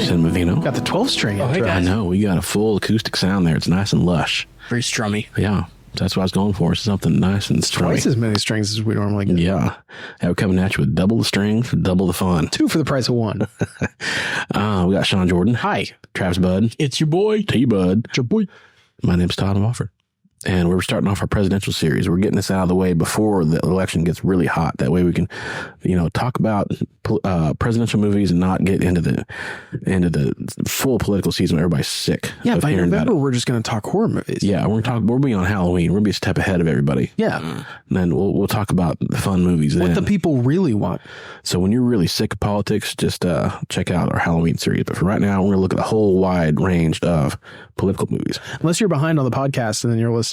Cinemavino. Got the 12 string. Oh, hey, guys. I know. We got a full acoustic sound there. It's nice and lush. Very strummy. Yeah. That's what I was going for. Something nice and strummy. Twice as many strings as we normally get. Yeah. We're coming at you with double the strings, double the fun. 2 for the price of 1. We got Sean Jordan. Hi. Travis Bud. It's your boy. T-Bud. It's your boy. My name's Todd Wofford. And we're starting off our presidential series. We're getting this out of the way before the election gets really hot. That way we can, talk about presidential movies and not get into the full political season where everybody's sick. Yeah, of by hearing November, about it. we're just going to talk horror movies. Yeah, we'll be on Halloween. We'll be a step ahead of everybody. Yeah. And then we'll talk about the fun movies What then. the people really want. So when you're really sick of politics, just check out our Halloween series. But for right now, we're going to look at a whole wide range of political movies. Unless you're behind on the podcast and then you're listening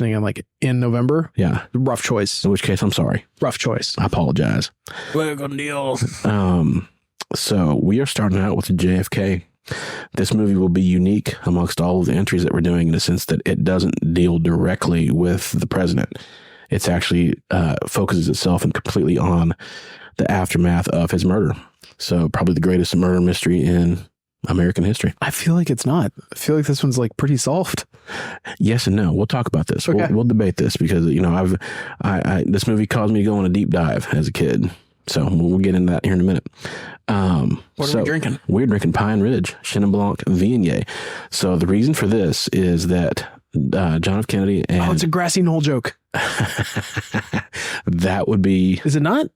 in November. Yeah. Rough choice. In which case, I'm sorry. Rough choice. I apologize. Welcome deal. So we are starting out with the JFK. This movie will be unique amongst all of the entries that we're doing in the sense that it doesn't deal directly with the president. It's actually focuses itself and completely on the aftermath of his murder. So probably the greatest murder mystery in American history. I feel like it's not. I feel like this one's pretty soft. Yes and no. We'll talk about this. Okay. We'll debate this because this movie caused me to go on a deep dive as a kid. So we'll get into that here in a minute. What are we drinking? We're drinking Pine Ridge Chenin Blanc Viognier. So the reason for this is that John F. Kennedy and it's a grassy knoll joke. that would be. Is it not?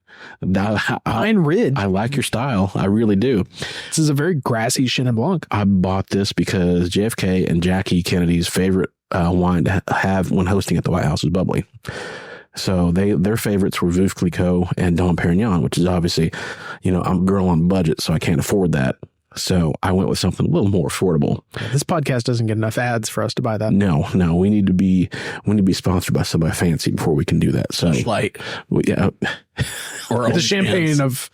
Pine Ridge. I like your style. I really do. This is a very grassy Chenin Blanc. I bought this because JFK and Jackie Kennedy's favorite wine to have when hosting at the White House is bubbly. So their favorites were Veuve Clicquot and Dom Perignon, which is obviously, I'm a girl on budget, so I can't afford that. So I went with something a little more affordable. This podcast doesn't get enough ads for us to buy that. No, we need to be sponsored by somebody fancy before we can do that. So Light. Yeah. Or the champagne of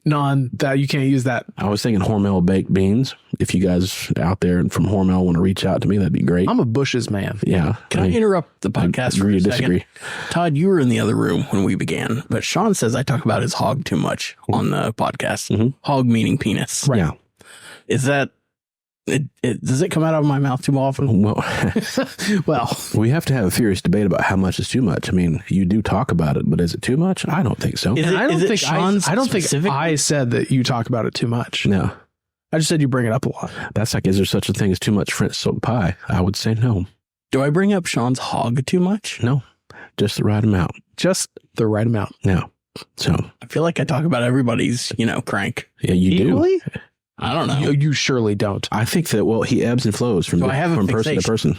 that you can't use that. I was thinking Hormel baked beans. If you guys out there from Hormel want to reach out to me, that'd be great. I'm a Bush's man. Yeah. Can I interrupt the podcast for a second? Disagree? Todd, you were in the other room when we began, but Sean says I talk about his hog too much on the podcast. Mm-hmm. Hog meaning penis. Right. Yeah. Is that... does it come out of my mouth too often? Well, we have to have a furious debate about how much is too much. I mean, you do talk about it, but is it too much? I don't think so. I don't think specific? I said that you talk about it too much. No. I just said you bring it up a lot. That's is there such a thing as too much French soap pie? I would say no. Do I bring up Sean's hog too much? No. Just the right amount. Just the right amount. No. So. I feel like I talk about everybody's, crank. Yeah, you Equally? do. I don't know. You surely don't. I think that, he ebbs and flows from person to person.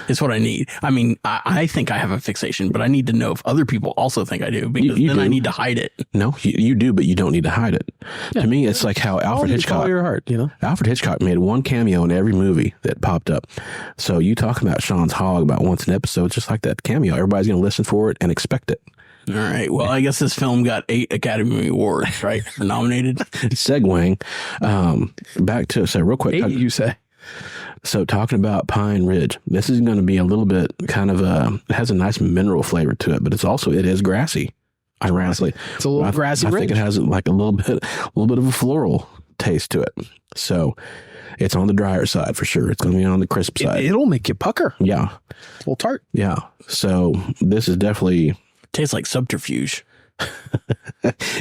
It's what I need. I mean, I think I have a fixation, but I need to know if other people also think I do, because then I need to hide it. No, you do, but you don't need to hide it. Yeah. To me, it's like how Alfred Hitchcock. Follow your heart, Alfred Hitchcock made one cameo in every movie that popped up. So you talking about Sean's hog about once an episode, just like that cameo. Everybody's going to listen for it and expect it. All right. Well, I guess this film got 8 Academy Awards, right? Or nominated. Segueing back to, so real quick. 8, you say. So talking about Pine Ridge, this is going to be a little bit kind of it has a nice mineral flavor to it, but it is grassy. Ironically, it's a little grassy. I think it has like a little bit of a floral taste to it. So it's on the drier side for sure. It's going to be on the crisp side. It'll make you pucker. Yeah. A little tart. Yeah. So this is definitely... Tastes like subterfuge.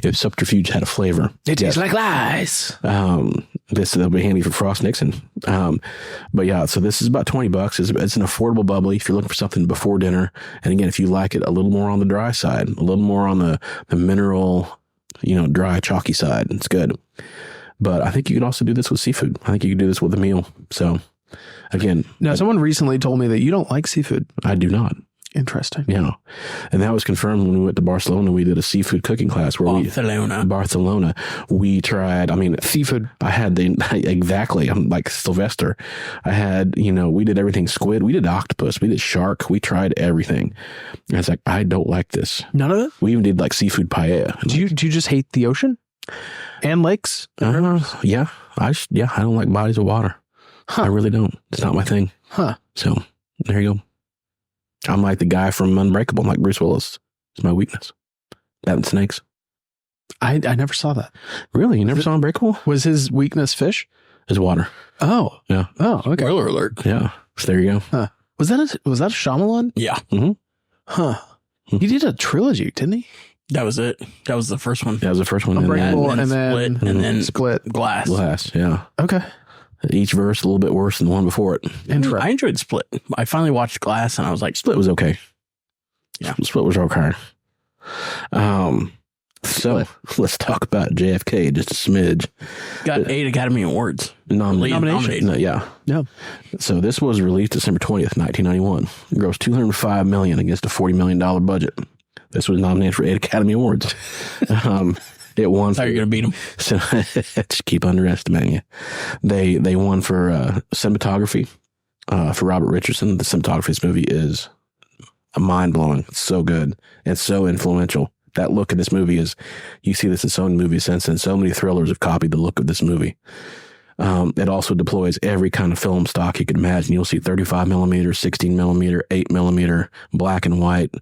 If subterfuge had a flavor. It tastes like lies. That'll be handy for Frost Nixon. But yeah, so this is about $20. It's an affordable bubbly if you're looking for something before dinner. And again, if you like it a little more on the dry side, a little more on the mineral, dry, chalky side, it's good. But I think you could also do this with seafood. I think you could do this with a meal. So again. Now, someone recently told me that you don't like seafood. I do not. Interesting. Yeah. And that was confirmed when we went to Barcelona. We did a seafood cooking class where Barcelona. We tried, seafood. I had exactly. I'm like Sylvester. I had, we did everything squid. We did octopus. We did shark. We tried everything. And it's like, I don't like this. None of it? We even did like seafood paella. Do you just hate the ocean and lakes? Yeah. I don't like bodies of water. Huh. I really don't. It's not my thing. Huh. So there you go. I'm like the guy from Unbreakable. I'm like Bruce Willis. It's my weakness. That and snakes. I never saw that. Really? You never saw Unbreakable? Was his weakness fish? is water. Oh. Yeah. Oh, okay. Spoiler alert. Yeah. So there you go. Huh. Was that a Shyamalan? Yeah. Mm-hmm. Huh. He did a trilogy, didn't he? That was it. That was the first one. That was the first one. Unbreakable and then Split, and then Split. Glass. Yeah. Okay. Each verse a little bit worse than the one before it. Intro. I enjoyed Split. I finally watched Glass, and I was like, Split was okay. Yeah. Split was okay. So let's talk about JFK just a smidge. got 8 Academy Awards. Nominations. No, yeah. So this was released December 20th, 1991. It grossed $205 million against a $40 million budget. This was nominated for 8 Academy Awards. It won. How are you going to beat them? So, just keep underestimating you. They won for cinematography for Robert Richardson. The cinematography of this movie is mind blowing. It's so good and so influential. That look in this movie is, you see this in so many movies since, and so many thrillers have copied the look of this movie. It also deploys every kind of film stock you could imagine. You'll see 35 millimeter, 16 millimeter, 8 millimeter, black and white,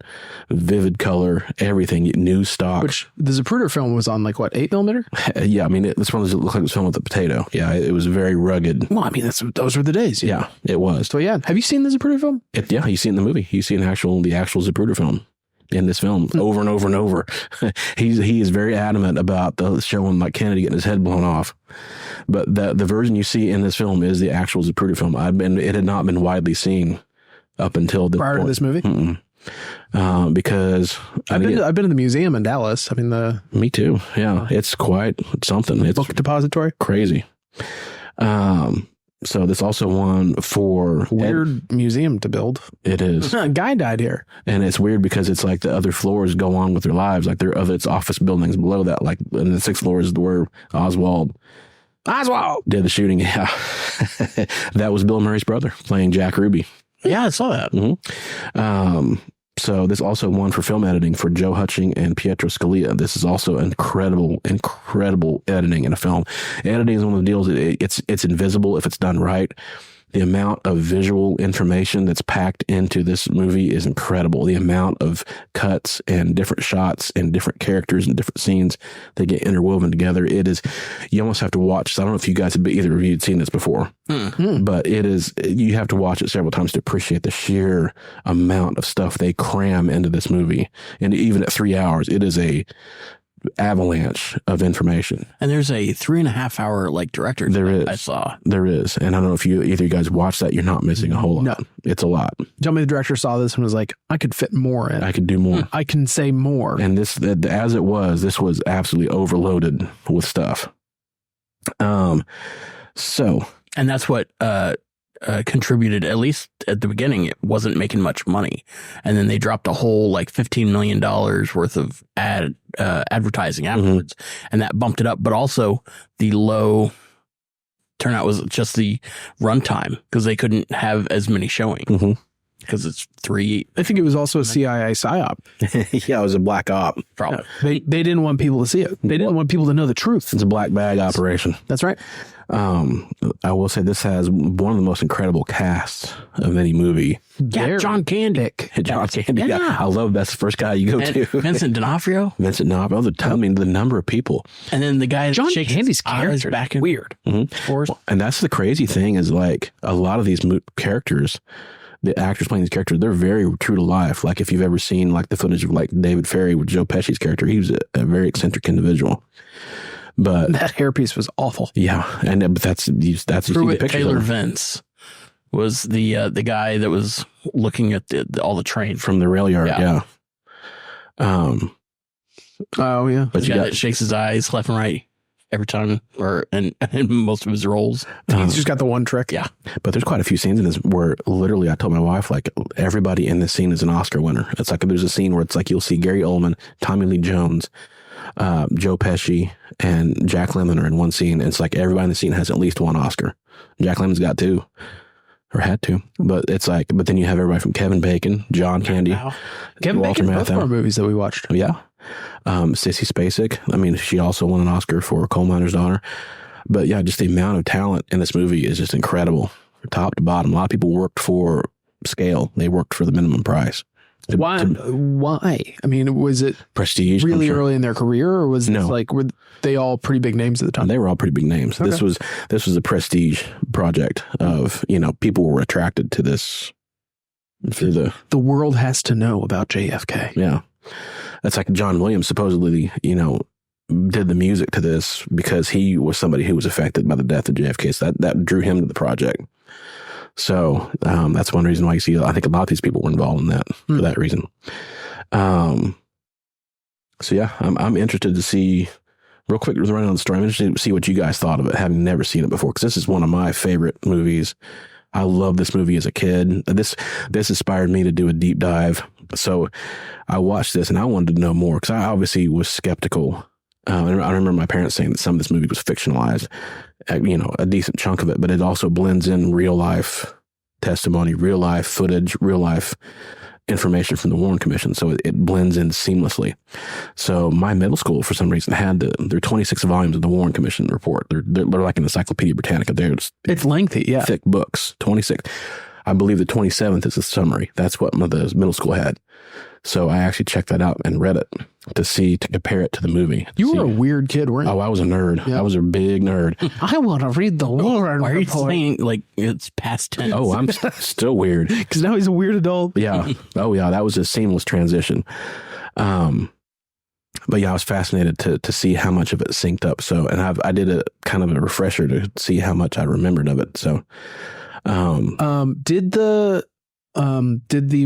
vivid color, everything, new stock. Which the Zapruder film was on 8 millimeter? Yeah, I mean, this one looked like it was filmed with a potato. Yeah, it was very rugged. Well, I mean, those were the days. Yeah, it was. So yeah, have you seen the Zapruder film? Yeah, you see it in the movie. You see the actual Zapruder film. In this film, over and over and over, he is very adamant about showing Kennedy getting his head blown off. But the version you see in this film is the actual Zapruder film. It had not been widely seen up until this prior point. to this movie. Because I've been in the museum in Dallas. I mean me too. Yeah, it's quite something. It's book depository. Crazy. So this also won for weird museum to build. It is. A guy died here, and it's weird because it's the other floors go on with their lives. It's office buildings below that. And the 6th floor is where Oswald did the shooting. Yeah, that was Bill Murray's brother playing Jack Ruby. Yeah, I saw that. Mm-hmm. So this also won for film editing for Joe Hutching and Pietro Scalia. This is also incredible editing in a film. Editing is one of the deals. It's invisible if it's done right. The amount of visual information that's packed into this movie is incredible. The amount of cuts and different shots and different characters and different scenes that get interwoven together. It is, you almost have to watch. I don't know if you guys either of you had seen this before, but you have to watch it several times to appreciate the sheer amount of stuff they cram into this movie. And even at 3 hours, it is a avalanche of information. And there's a 3.5 hour director. There is. I saw. There is. And I don't know if either you guys watched that. You're not missing a whole lot. No. It's a lot. Tell me the director saw this and was like, I could fit more in. I could do more. I can say more. And this was absolutely overloaded with stuff. And that's what contributed, at least at the beginning, it wasn't making much money. And then they dropped a whole $15 million worth of advertising afterwards. And that bumped it up. But also the low turnout was just the runtime because they couldn't have as many showing. Because it's 3. I think it was also a CIA psyop. Yeah, it was a black op. Probably. They didn't want people to see it. They didn't want people to know the truth. It's a black bag operation. That's right. I will say this has one of the most incredible casts of any movie. Yeah, John Candy. John Candy. Yeah. I love that's the first guy you go to. Vincent D'Onofrio. The number of people. And then the guy John Candy's character back in weird. And that's the crazy thing is a lot of these characters, the actors playing these characters, they're very true to life. If you've ever seen the footage of David Ferry with Joe Pesci's character, he was a very eccentric individual. But that hairpiece was awful. Yeah, but that's Pruitt Taylor Vince was the guy that was looking at all the trains from the rail yard. Yeah. Oh yeah, but the guy that shakes his eyes left and right every time, and most of his roles. He's just got the one trick. Yeah, but there's quite a few scenes in this where literally I told my wife everybody in this scene is an Oscar winner. It's there's a scene where it's you'll see Gary Oldman, Tommy Lee Jones, Joe Pesci, and Jack Lemmon are in one scene. It's everybody in the scene has at least one Oscar. Jack Lemmon's got 2, or had 2. But it's but then you have everybody from Kevin Bacon, John Candy, Kevin Bacon, both of our movies that we watched. Yeah. Sissy Spacek. I mean, she also won an Oscar for Coal Miner's Daughter. But yeah, just the amount of talent in this movie is just incredible, from top to bottom. A lot of people worked for scale. They worked for the minimum price. Why? I mean, was it prestige? Really early in their career, or was no? This like were they all pretty big names at the time? They were all pretty big names. Okay. This was a prestige project of people were attracted to this. The world has to know about JFK. Yeah, that's like John Williams supposedly did the music to this because he was somebody who was affected by the death of JFK. So that drew him to the project. So that's one reason why you see, I think a lot of these people were involved in that for that reason. So yeah, I'm interested to see, real quick, running on the story, I'm interested to see what you guys thought of it, having never seen it before, because this is one of my favorite movies. I love this movie as a kid. This inspired me to do a deep dive. So I watched this and I wanted to know more because I obviously was skeptical. I remember my parents saying that some of this movie was fictionalized, a decent chunk of it, but it also blends in real life testimony, real life footage, real life information from the Warren Commission. So it blends in seamlessly. So my middle school, for some reason, had there are 26 volumes of the Warren Commission report. They're like an Encyclopedia Britannica. It's lengthy, yeah. Thick books, 26. I believe the 27th is a summary. That's what the middle school had. So I actually checked that out and read it to compare it to the movie. You were a weird kid, weren't you? Oh, I was a nerd. Yeah. I was a big nerd. I want to read the Warren Why are you report. saying like it's past tense? Oh, I'm still weird. Because now he's a weird adult. Yeah. Oh, yeah. That was a seamless transition. But yeah, I was fascinated to see how much of it synced up. So, and I did a kind of a refresher to see how much I remembered of it. So, did the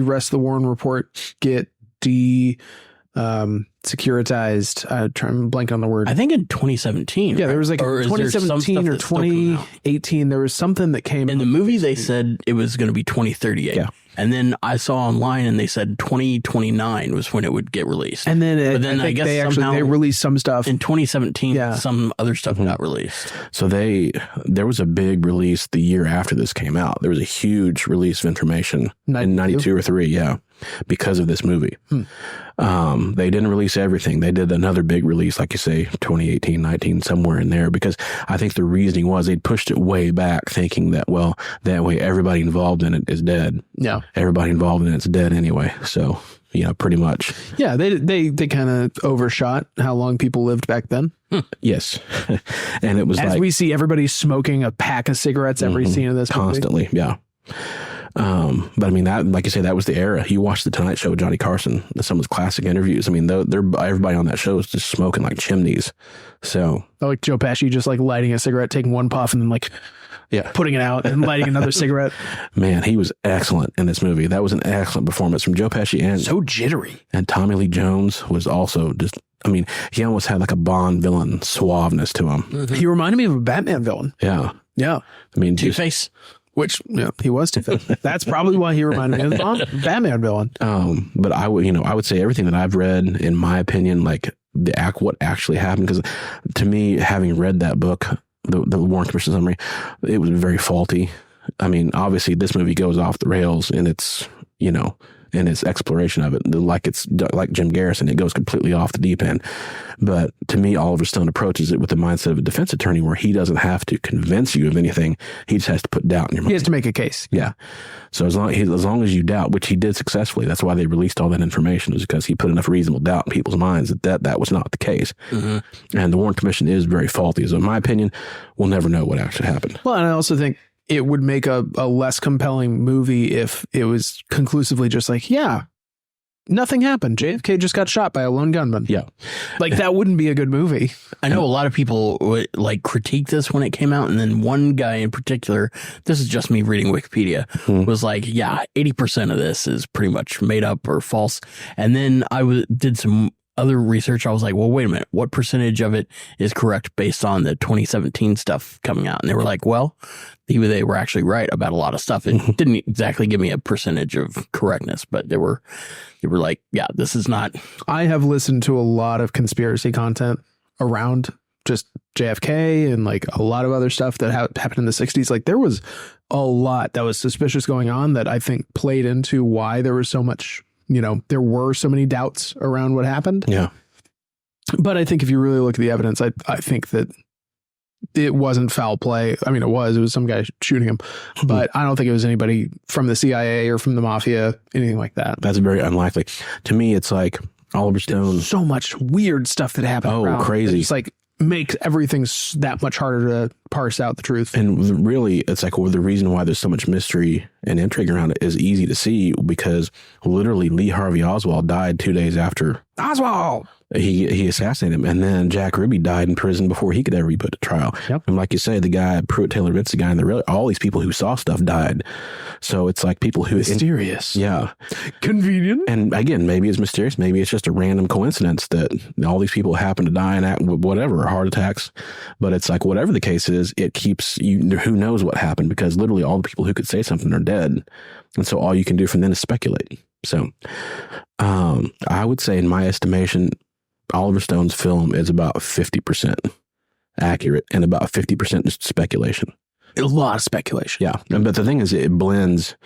rest of the Warren report get securitized? I'm blanking on the word. I think in 2017. Yeah, there was like or 2017 or 2018. There was something that came in the movie. They said it was going to be 2038. Yeah. And then I saw online and they said 2029 was when it would get released. And then, but then I guess they released some stuff in 2017. Yeah. Some other stuff got released. So there was a big release the year after this came out. There was a huge release of information in 92 or 3. Yeah. Because of this movie. They didn't release everything. They did another big release, like you say, 2018, 19, somewhere in there, because I think the reasoning was they'd pushed it way back thinking that, well, that way everybody involved in it is dead. Yeah. Everybody involved in it's dead anyway. So, pretty much. Yeah. They kind of overshot how long people lived back then. Yes. And it was as we see everybody smoking a pack of cigarettes every scene of this constantly. Movie. Yeah. But I mean, that, like you say, that was the era. You watched the Tonight Show with Johnny Carson, some of his classic interviews. I mean, they're everybody on that show is just smoking like chimneys. So, like Joe Pesci just like lighting a cigarette, taking one puff, and then putting it out and lighting another cigarette. Man, he was excellent in this movie. That was an excellent performance from Joe Pesci, and so jittery. And Tommy Lee Jones was also just. I mean, he almost had like a Bond villain suaveness to him. Mm-hmm. He reminded me of a Batman villain. Yeah. Yeah. I mean, Two-Face. Which, he was Two-Face. That's probably why he reminded me of the Batman villain. But I would say everything that I've read, in my opinion, like what actually happened, because to me, having read that book, the Warren Commission summary, it was very faulty. I mean, obviously this movie goes off the rails in its, in its exploration of it, like Jim Garrison, it goes completely off the deep end. But to me, Oliver Stone approaches it with the mindset of a defense attorney, where he doesn't have to convince you of anything. He just has to put doubt in your mind. He has to make a case. Yeah. So as long as you doubt, which he did successfully, that's why they released all that information, is because he put enough reasonable doubt in people's minds that was not the case. Mm-hmm. And the Warren Commission is very faulty. So in my opinion, we'll never know what actually happened. Well, and I also think it would make a less compelling movie if it was conclusively just like, yeah, nothing happened. JFK just got shot by a lone gunman. Yeah. Like, that wouldn't be a good movie. I know a lot of people would critique this when it came out. And then one guy in particular, this is just me reading Wikipedia, was like, yeah, 80% of this is pretty much made up or false. And then I did some other research. I was like, well, wait a minute, what percentage of it is correct based on the 2017 stuff coming out? And they were like, well, they were actually right about a lot of stuff. It didn't exactly give me a percentage of correctness, but they were like, yeah, this is not. I have listened to a lot of conspiracy content around just JFK and like a lot of other stuff that happened in the 60s. Like, there was a lot that was suspicious going on that I think played into why there was so much, there were so many doubts around what happened. Yeah. But I think if you really look at the evidence, I think that it wasn't foul play. I mean, it was some guy shooting him, but I don't think it was anybody from the CIA or from the mafia, anything like that. That's very unlikely. To me, it's like Oliver Stone. So much weird stuff that happened. Oh, crazy. It's like makes everything that much harder to parse out the truth. And really, it's like, well, the reason why there's so much mystery and intrigue around it is easy to see because literally Lee Harvey Oswald died 2 days after Oswald. He assassinated him. And then Jack Ruby died in prison before he could ever be put to trial. Yep. And like you say, the guy, Pruitt Taylor Vince, the guy in the real, all these people who saw stuff died. So it's like people who... Mysterious. Yeah. Convenient. And again, maybe it's mysterious. Maybe it's just a random coincidence that all these people happen to die in whatever, heart attacks. But it's like, whatever the case is, it keeps you, who knows what happened, because literally all the people who could say something are dead. And so all you can do from then is speculate. So I would say, in my estimation, Oliver Stone's film is about 50% accurate and about 50% just speculation. A lot of speculation. Yeah. But the thing is, it blends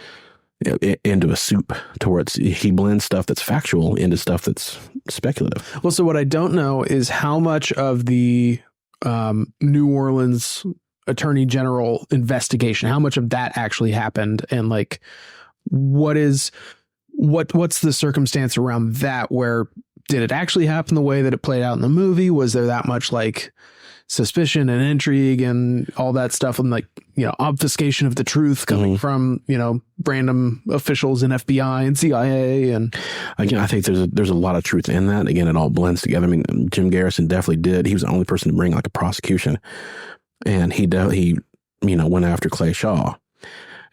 into a soup to where he blends stuff that's factual into stuff that's speculative. Well, so what I don't know is how much of the New Orleans Attorney General investigation, how much of that actually happened, and like what's the circumstance around that? Where did it actually happen the way that it played out in the movie? Was there that much like suspicion and intrigue and all that stuff, and like, you know, obfuscation of the truth coming from, you know, random officials in FBI and CIA? And again, I think there's a lot of truth in that. Again, it all blends together. I mean, Jim Garrison definitely did. He was the only person to bring like a prosecution, and he you know, went after Clay Shaw.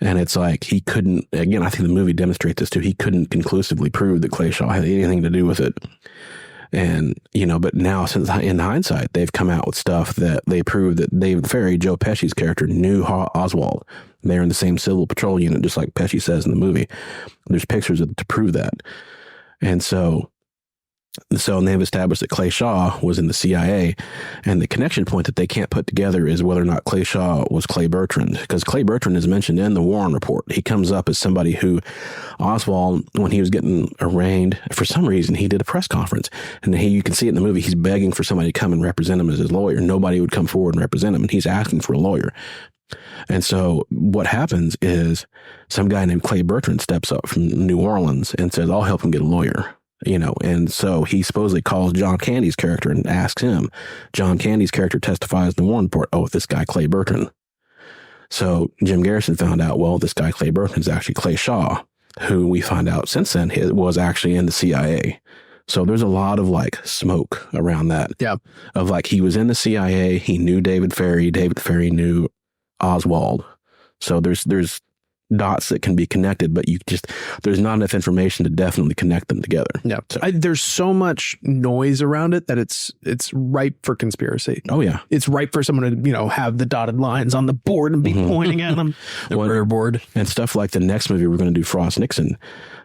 And it's like, he couldn't, again, I think the movie demonstrates this too. He couldn't conclusively prove that Clay Shaw had anything to do with it. And, you know, but now, since in hindsight, they've come out with stuff that they prove that David Ferry, Joe Pesci's character, knew Oswald. They're in the same civil patrol unit, just like Pesci says in the movie. There's pictures to prove that. And so they've established that Clay Shaw was in the CIA, and the connection point that they can't put together is whether or not Clay Shaw was Clay Bertrand, because Clay Bertrand is mentioned in the Warren report. He comes up as somebody who Oswald, when he was getting arraigned, for some reason, he did a press conference, and you can see it in the movie. He's begging for somebody to come and represent him as his lawyer. Nobody would come forward and represent him, and he's asking for a lawyer. And so what happens is some guy named Clay Bertrand steps up from New Orleans and says, I'll help him get a lawyer. You know, and so he supposedly calls John Candy's character and asks him. John Candy's character testifies in the Warren report, oh, this guy Clay Bertrand. So Jim Garrison found out, well, this guy Clay Bertrand is actually Clay Shaw, who we find out since then was actually in the CIA. So there's a lot of like smoke around that. Yeah. Of like, he was in the CIA, he knew David Ferry knew Oswald. So there's dots that can be connected, but there's not enough information to definitely connect them together. Yeah. So, There's so much noise around it that it's ripe for conspiracy. oh yeah. It's ripe for someone to, you know, have the dotted lines on the board and be pointing at them. The murder board. And stuff like the next movie we're going to do, Frost Nixon,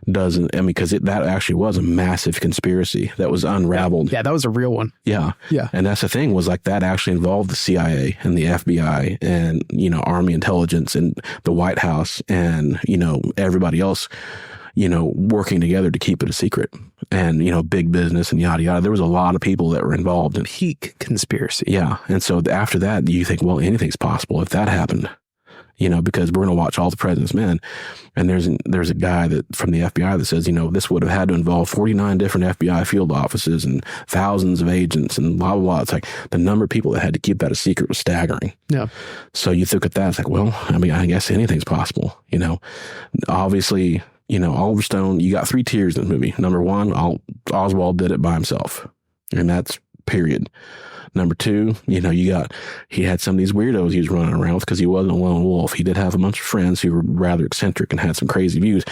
doesn't, I mean, because that actually was a massive conspiracy that was unraveled. Yeah, that was a real one. Yeah. Yeah. And that's the thing, was like, that actually involved the CIA and the FBI and, you know, Army intelligence and the White House and, you know, everybody else, you know, working together to keep it a secret, and, you know, big business and yada, yada. There was a lot of people that were involved in Peak conspiracy. Yeah. And so after that, you think, well, anything's possible if that happened, you know, because we're going to watch All the President's Men. And there's a guy that from the FBI that says, you know, this would have had to involve 49 different FBI field offices and thousands of agents and blah, blah, blah. It's like the number of people that had to keep that a secret was staggering. Yeah. So you look at that, it's like, well, I mean, I guess anything's possible, you know. Obviously, you know, Oliver Stone, you got 3 tiers in the movie. Number 1, Oswald did it by himself. And that's period. Number 2, you know, he had some of these weirdos he was running around with, because he wasn't a lone wolf. He did have a bunch of friends who were rather eccentric and had some crazy views.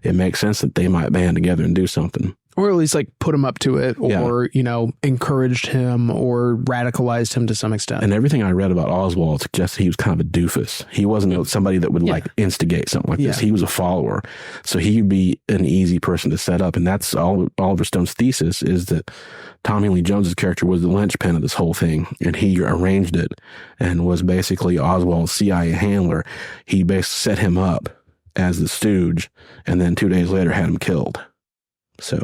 It makes sense that they might band together and do something. Or at least like put him up to it, or, you know, encouraged him or radicalized him to some extent. And everything I read about Oswald suggests he was kind of a doofus. He wasn't somebody that would like instigate something like this. He was a follower. So he'd be an easy person to set up. And that's Oliver Stone's thesis, is that Tommy Lee Jones's character was the linchpin of this whole thing. And he arranged it and was basically Oswald's CIA handler. He basically set him up as the stooge, and then 2 days later had him killed. So,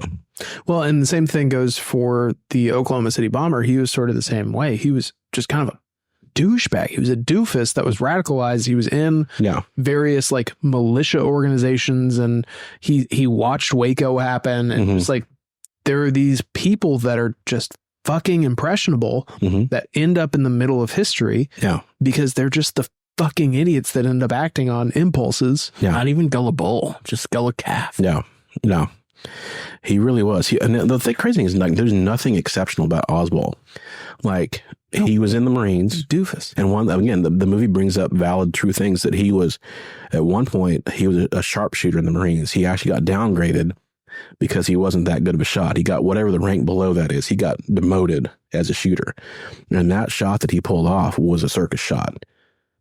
well, and the same thing goes for the Oklahoma City bomber. He was sort of the same way. He was just kind of a douchebag. He was a doofus that was radicalized. He was in various like militia organizations, and he watched Waco happen, and it's like there are these people that are just fucking impressionable that end up in the middle of history because they're just the fucking idiots that end up acting on impulses. Not even gullible, just gullible calf. No. He really was. And the crazy thing is, like, there's nothing exceptional about Oswald. Like, he was in the Marines. Doofus. And again, the movie brings up valid, true things that he was, at one point, he was a sharpshooter in the Marines. He actually got downgraded because he wasn't that good of a shot. He got whatever the rank below that is. He got demoted as a shooter. And that shot that he pulled off was a circus shot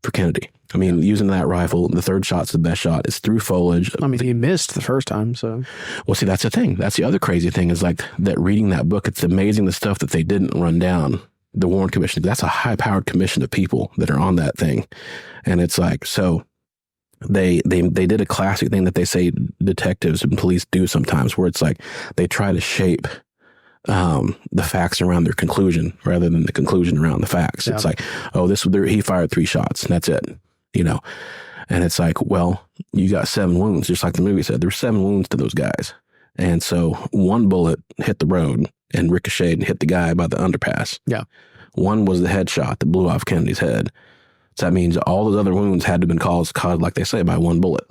for Kennedy. I mean, using that rifle, the third shot's the best shot. It's through foliage. I mean, he missed the first time, so. Well, see, that's the thing. That's the other crazy thing is like that reading that book, it's amazing the stuff that they didn't run down the Warren Commission. That's a high-powered commission of people that are on that thing. And it's like, so they did a classic thing that they say detectives and police do sometimes, where it's like they try to shape the facts around their conclusion rather than the conclusion around the facts. It's like, oh, he fired 3 shots and that's it, you know? And it's like, well, you got 7 wounds, just like the movie said. There's 7 wounds to those guys. And so 1 bullet hit the road and ricocheted and hit the guy by the underpass. Yeah. 1 was the headshot that blew off Kennedy's head. So that means all those other wounds had to have been caused, like they say, by 1 bullet.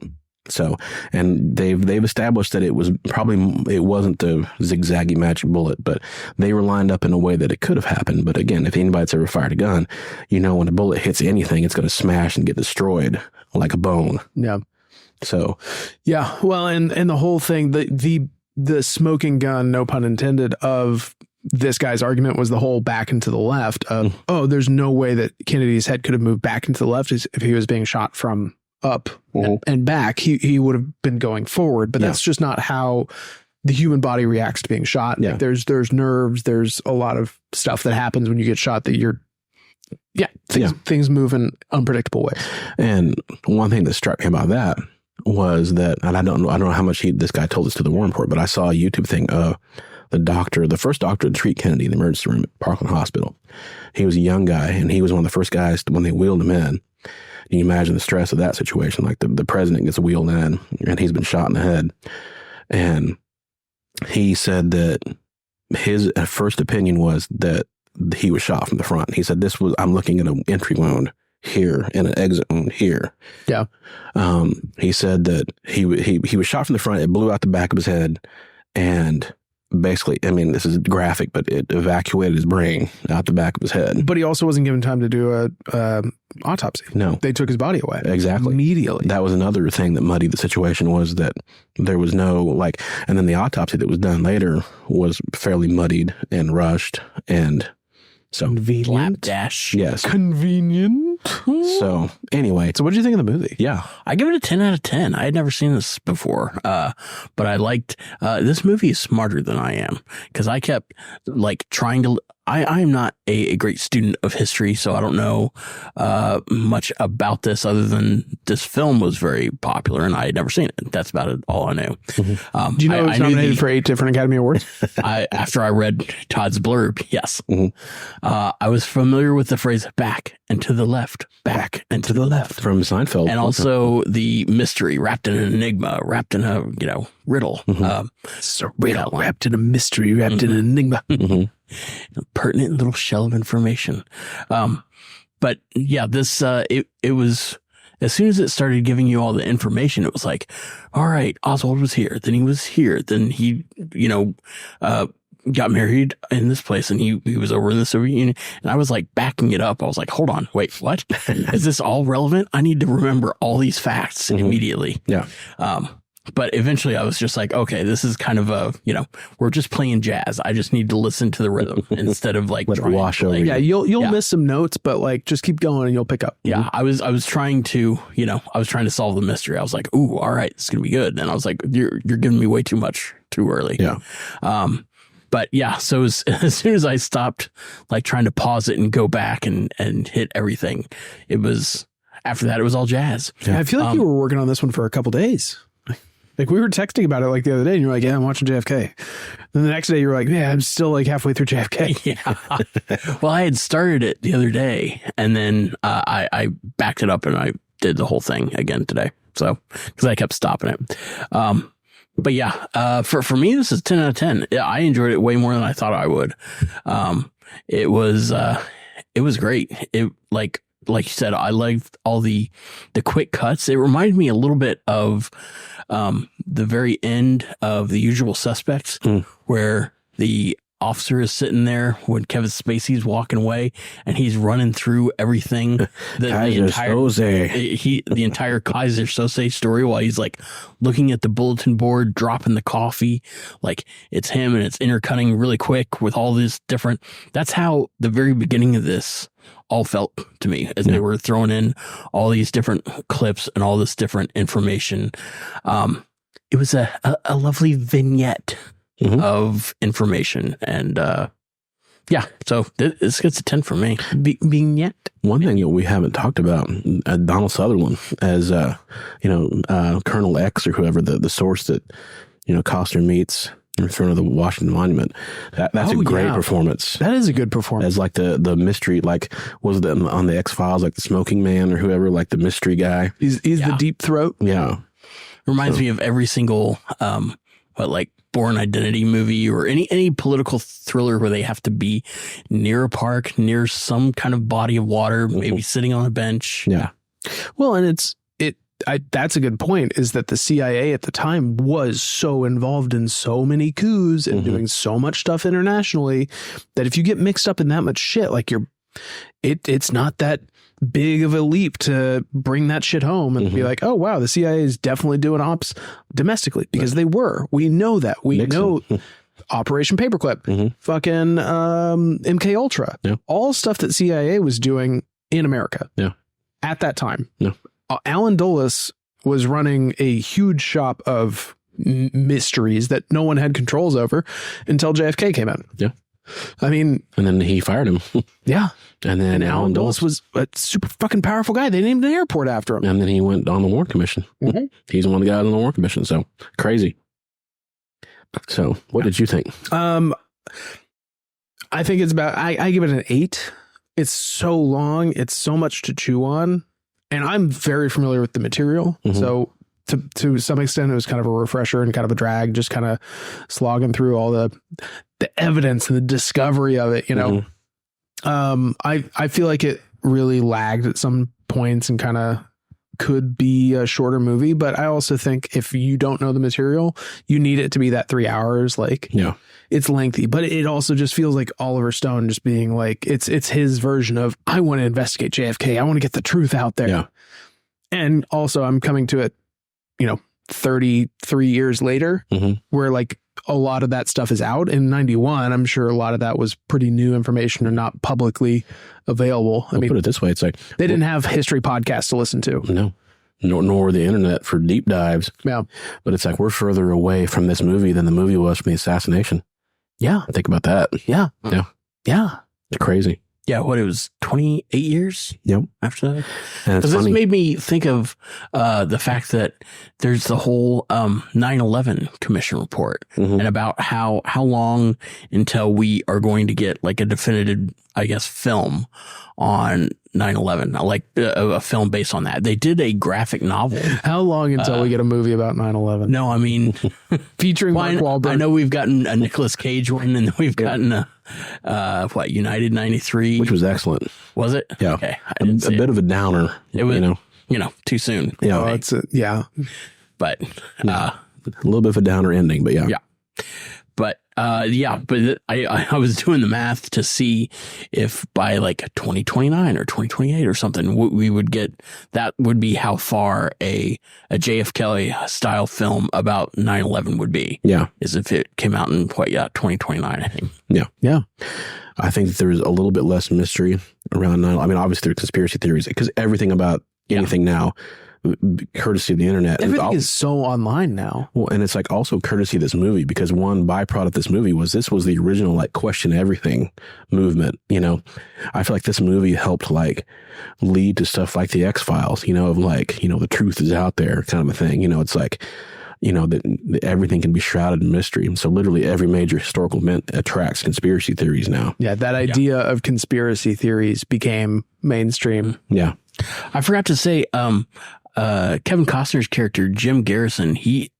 So, and they've established that it wasn't the zigzaggy magic bullet, but they were lined up in a way that it could have happened. But again, if anybody's ever fired a gun, you know, when a bullet hits anything, it's going to smash and get destroyed like a bone. Yeah. So, yeah. Well, and the whole thing, the smoking gun, no pun intended, of this guy's argument was the whole back and to the left of, there's no way that Kennedy's head could have moved back into the left if he was being shot from up and back. He would have been going forward, but that's just not how the human body reacts to being shot. Yeah. Like there's nerves, there's a lot of stuff that happens when you get shot that things move in unpredictable ways. And one thing that struck me about that was that, and I don't know how much this guy told us to the War Report, but I saw a YouTube thing of the first doctor to treat Kennedy in the emergency room at Parkland Hospital. He was a young guy, and he was one of the first guys when they wheeled him in. Can you imagine the stress of that situation? Like the president gets wheeled in and he's been shot in the head. And he said that his first opinion was that he was shot from the front. He said, I'm looking at an entry wound here and an exit wound here. Yeah. He said that he was shot from the front. It blew out the back of his head. And basically, I mean, this is graphic, but it evacuated his brain out the back of his head. But he also wasn't given time to do a autopsy. No. They took his body away. Exactly. Immediately. That was another thing that muddied the situation, was that there was no, and then the autopsy that was done later was fairly muddied and rushed. And so. Convenient. Slapdash. Yes. Convenient. So anyway. So what did you think of the movie? Yeah. I give it a 10 out of 10. I had never seen this before. But I liked, this movie is smarter than I am, because I kept trying to, I am not a great student of history, so I don't know much about this other than this film was very popular and I had never seen it. That's about all I knew. Mm-hmm. Do you know it was nominated for 8 different Academy Awards? After I read Todd's blurb, yes. Mm-hmm. I was familiar with the phrase back and to the left, back and to the left. From Seinfeld. And also the mystery, wrapped in an enigma, wrapped in a, riddle. Mm-hmm. It's a riddle wrapped in a mystery, wrapped in an enigma. Mm-hmm. Pertinent little shell of information. But yeah, this, it was, as soon as it started giving you all the information, it was like, all right, Oswald was here, then he was here, then he, got married in this place and he was over in the Soviet Union. And I was like backing it up. I was like, hold on, wait, what? Is this all relevant? I need to remember all these facts immediately. Yeah. But eventually I was just like, okay, this is kind of a, we're just playing jazz. I just need to listen to the rhythm instead of let it wash over. Yeah, you'll miss some notes, but just keep going and you'll pick up. Yeah, I was trying to, I was trying to solve the mystery. I was like, ooh, all right, it's gonna be good. And I was like, you're giving me way too much too early. Yeah. But yeah, so as soon as I stopped trying to pause it and go back and hit everything, after that it was all jazz. Yeah, I feel like you were working on this one for a couple days. Like we were texting about it like the other day and you're like, yeah, I'm watching JFK. Then the next day you were like, yeah, I'm still like halfway through JFK. Yeah. Well, I had started it the other day and then I backed it up and I did the whole thing again today. So, because I kept stopping it. But yeah, for me, this is 10 out of 10. Yeah, I enjoyed it way more than I thought I would. It was great. It like you said, I liked all the quick cuts. It reminded me a little bit of the very end of The Usual Suspects, where the officer is sitting there when Kevin Spacey's walking away and he's running through everything. The entire Kaiser Sose story while he's like looking at the bulletin board, dropping the coffee. Like it's him and it's intercutting really quick with all this different. That's how the very beginning of this all felt to me as they were throwing in all these different clips and all this different information. It was a lovely vignette of information. And so this gets a 10 for me. Vignette. One thing that we haven't talked about, Donald Sutherland as, Colonel X or whoever, the source that, Costner meets in front of the Washington Monument. That's a great performance. That is a good performance. As like the mystery, like was it on the X-Files, like the smoking man or whoever, like the mystery guy. He's the deep throat. Yeah. Reminds me of every single, Born Identity movie or any political thriller where they have to be near a park, near some kind of body of water, maybe sitting on a bench. Yeah. Well, and that's a good point, is that the CIA at the time was so involved in so many coups and doing so much stuff internationally that if you get mixed up in that much shit, like it's not that big of a leap to bring that shit home and be like, oh wow, the CIA is definitely doing ops domestically, because they were. We know that. We know Operation Paperclip, fucking MK Ultra, all stuff that CIA was doing in America at that time. Alan Dulles was running a huge shop of mysteries that no one had controls over until JFK came out. Yeah. I mean, and then he fired him. Yeah. And then Alan Dulles was a super fucking powerful guy. They named an airport after him. And then he went on the Warren Commission. He's one of the guys on the Warren Commission. So crazy. So what did you think? I think it's about, I give it an 8. It's so long. It's so much to chew on. And I'm very familiar with the material. So to some extent, it was kind of a refresher and kind of a drag, just kind of slogging through all the evidence and the discovery of it, I feel like it really lagged at some points and kind of could be a shorter movie, but I also think if you don't know the material, you need it to be that 3 hours. Like, it's lengthy, but it also just feels like Oliver Stone just being like, it's his version of, I want to investigate JFK. I want to get the truth out there. Yeah. And also I'm coming to it, 33 years later, where like a lot of that stuff is out. In 91, I'm sure a lot of that was pretty new information and not publicly available. I mean, put it this way, it's like they didn't have history podcasts to listen to. No, nor the internet for deep dives. Yeah. But it's like we're further away from this movie than the movie was from the assassination. Yeah. Think about that. Yeah. Yeah. Yeah. It's crazy. Yeah, it was 28 years after that. Because this made me think of the fact that there's the whole 9/11 commission report and about how long until we are going to get like a definitive, I guess, film on 9/11, like a film based on that. They did a graphic novel. How long until we get a movie about 9/11? No, I mean, featuring Mark Wahlberg. I know we've gotten a Nicolas Cage one, and we've gotten a United 93, which was excellent. Was it? Yeah. Okay. A bit of a downer. It was, too soon. Yeah. But a little bit of a downer ending, but yeah. But I was doing the math to see if by like 2029 or 2028 or something, we would get, that would be how far a JFK style film about 9/11 would be. Yeah. Is if it came out in 2029, I think. Yeah. Yeah. I think that there's a little bit less mystery around 9/11. I mean, obviously there's conspiracy theories because everything about anything now, courtesy of the internet. Everything is so online now. Well, and it's like also courtesy of this movie, because one byproduct of this movie was the original like question everything movement. I feel like this movie helped like lead to stuff like the X-Files, of like, the truth is out there kind of a thing. It's like that everything can be shrouded in mystery. So literally every major historical event attracts conspiracy theories now. Yeah, that idea of conspiracy theories became mainstream. Yeah. I forgot to say, Kevin Costner's character, Jim Garrison, he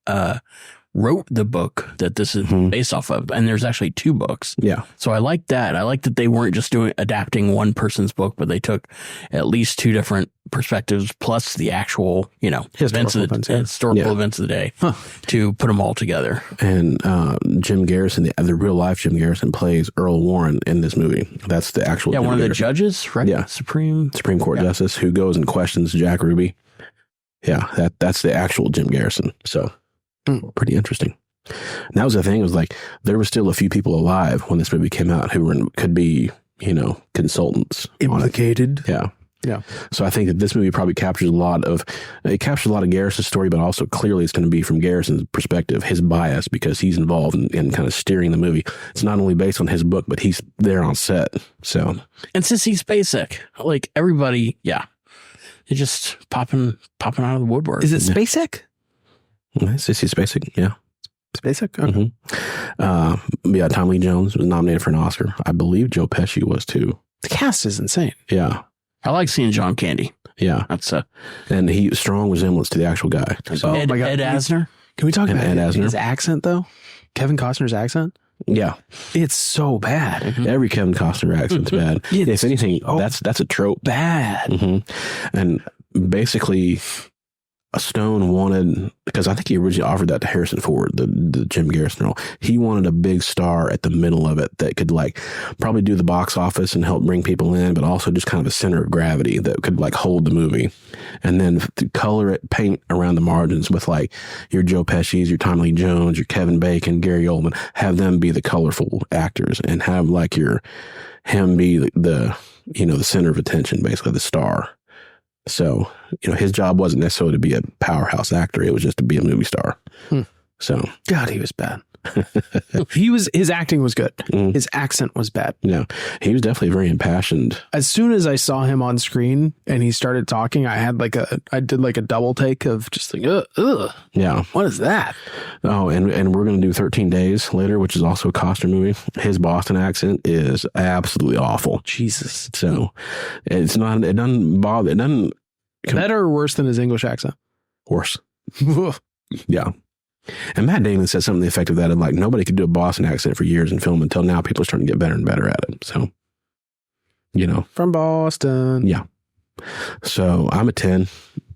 wrote the book that this is based off of. And there's actually 2 books. Yeah. So I like that. I like that they weren't just adapting one person's book, but they took at least 2 different perspectives plus the actual, historical events of the day to put them all together. And Jim Garrison, the real life Jim Garrison, plays Earl Warren in this movie. That's the actual Jim one of Garrison. the judges, right? Yeah. Supreme Court Justice who goes and questions Jack Ruby. Yeah, that's the actual Jim Garrison. So pretty interesting. And that was the thing, it was like there were still a few people alive when this movie came out who could be, consultants. Implicated. Yeah. Yeah. So I think that this movie probably captures a lot of Garrison's story, but also clearly it's going to be from Garrison's perspective, his bias, because he's involved in kind of steering the movie. It's not only based on his book, but he's there on set. So. And Sissy Spacek, like everybody, yeah. They're just popping out of the woodwork. Is it Spacek? Sissy Spacek, yeah. Spacek? Okay. Yeah, Tom Lee Jones was nominated for an Oscar. I believe Joe Pesci was too. The cast is insane. Yeah. I like seeing John Candy. Yeah. That's and he strong resemblance to the actual guy. So. Ed Asner. Can we talk about Ed Asner? His accent though? Kevin Costner's accent? Yeah. It's so bad. Every Kevin Costner accent's bad. If anything, that's a trope. Bad. And basically, Stone wanted, because I think he originally offered that to Harrison Ford, the Jim Garrison role. He wanted a big star at the middle of it that could probably do the box office and help bring people in, but also just kind of a center of gravity that could hold the movie. And then color it, paint around the margins with your Joe Pesci's, your Tom Lee Jones, your Kevin Bacon, Gary Oldman, have them be the colorful actors and have him be the center of attention, basically the star. So, his job wasn't necessarily to be a powerhouse actor. It was just to be a movie star. So. God, he was bad. His acting was good. His accent was bad. Yeah. He was definitely very impassioned. As soon as I saw him on screen and he started talking, I did a double take of just ugh. Yeah. What is that? Oh, and we're going to do 13 Days later, which is also a Costner movie. His Boston accent is absolutely awful. Jesus. So it doesn't bother. It doesn't. Better or worse than his English accent? Worse. Yeah. And Matt Damon said something to the effect of that, of nobody could do a Boston accent for years in film until now people are starting to get better and better at it. So, From Boston. Yeah. So I'm a 10.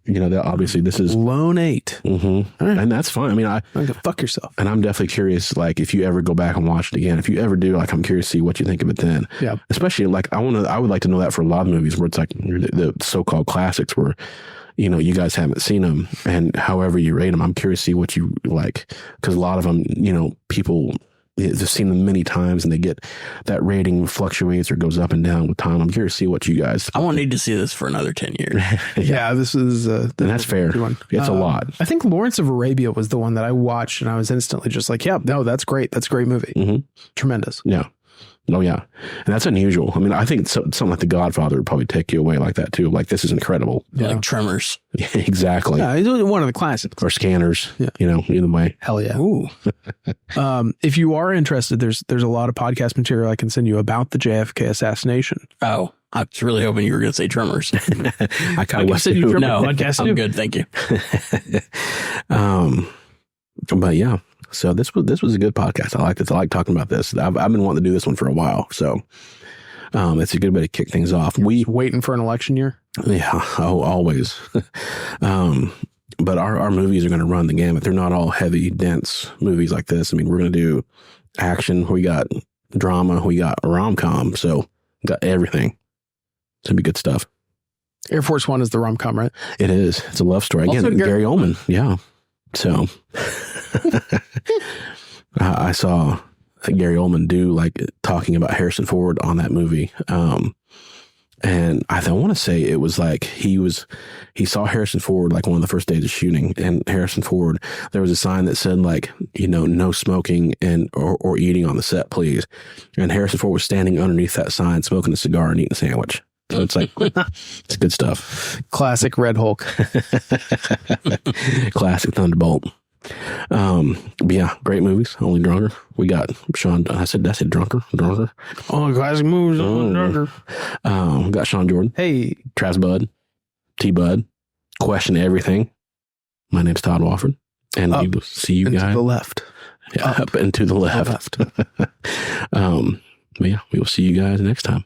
Obviously this is lone 8. Right. And that's fine. I mean, I'm gonna fuck yourself. And I'm definitely curious, if you ever go back and watch it again, if you ever do, I'm curious to see what you think of it then. Yeah. Especially I would like to know that for a lot of movies where it's the so-called classics where, you guys haven't seen them, and however you rate them, I'm curious to see what you like, because a lot of them, people have seen them many times and they get that rating fluctuates or goes up and down with time. I'm curious to see what you guys. I won't need to see this for another 10 years. Yeah, this is and that's fair. One. It's a lot. I think Lawrence of Arabia was the one that I watched and I was instantly just like, yeah, no, that's great. That's a great movie. Tremendous. Yeah. Oh, yeah. And that's unusual. I mean, I think something like The Godfather would probably take you away like that, too. This is incredible. Yeah. Like Tremors. Yeah, exactly. Yeah, it's one of the classics. Or Scanners, either way. Hell yeah. Ooh. If you are interested, there's a lot of podcast material I can send you about the JFK assassination. Oh, I was really hoping you were going to say Tremors. I kind of was. No, I'm good. Thank you. But yeah. So this was a good podcast. I like this. I like talking about this. I've been wanting to do this one for a while. So it's a good way to kick things off. We waiting for an election year? Yeah, always. But our movies are going to run the gamut. They're not all heavy, dense movies like this. I mean, we're going to do action. We got drama. We got rom-com. So we got everything. It's going to be good stuff. Air Force One is the rom-com, right? It is. It's a love story. Again, Also, Gary Oldman. Yeah. So I saw Gary Oldman do talking about Harrison Ford on that movie. And I want to say it was he saw Harrison Ford one of the first days of shooting, and Harrison Ford, there was a sign that said no smoking or eating on the set, please. And Harrison Ford was standing underneath that sign, smoking a cigar and eating a sandwich. So it's it's good stuff. Classic Red Hulk. Classic Thunderbolt. But yeah, great movies. Only Drunker. We got Sean. I said Drunker. Oh, classic movies. Only Drunker. We got Sean Jordan. Hey, Travis Bud. T Bud. Question Everything. My name's Todd Wofford. And we will see you guys. To the left. Yeah, up and to the left. But yeah, we will see you guys next time.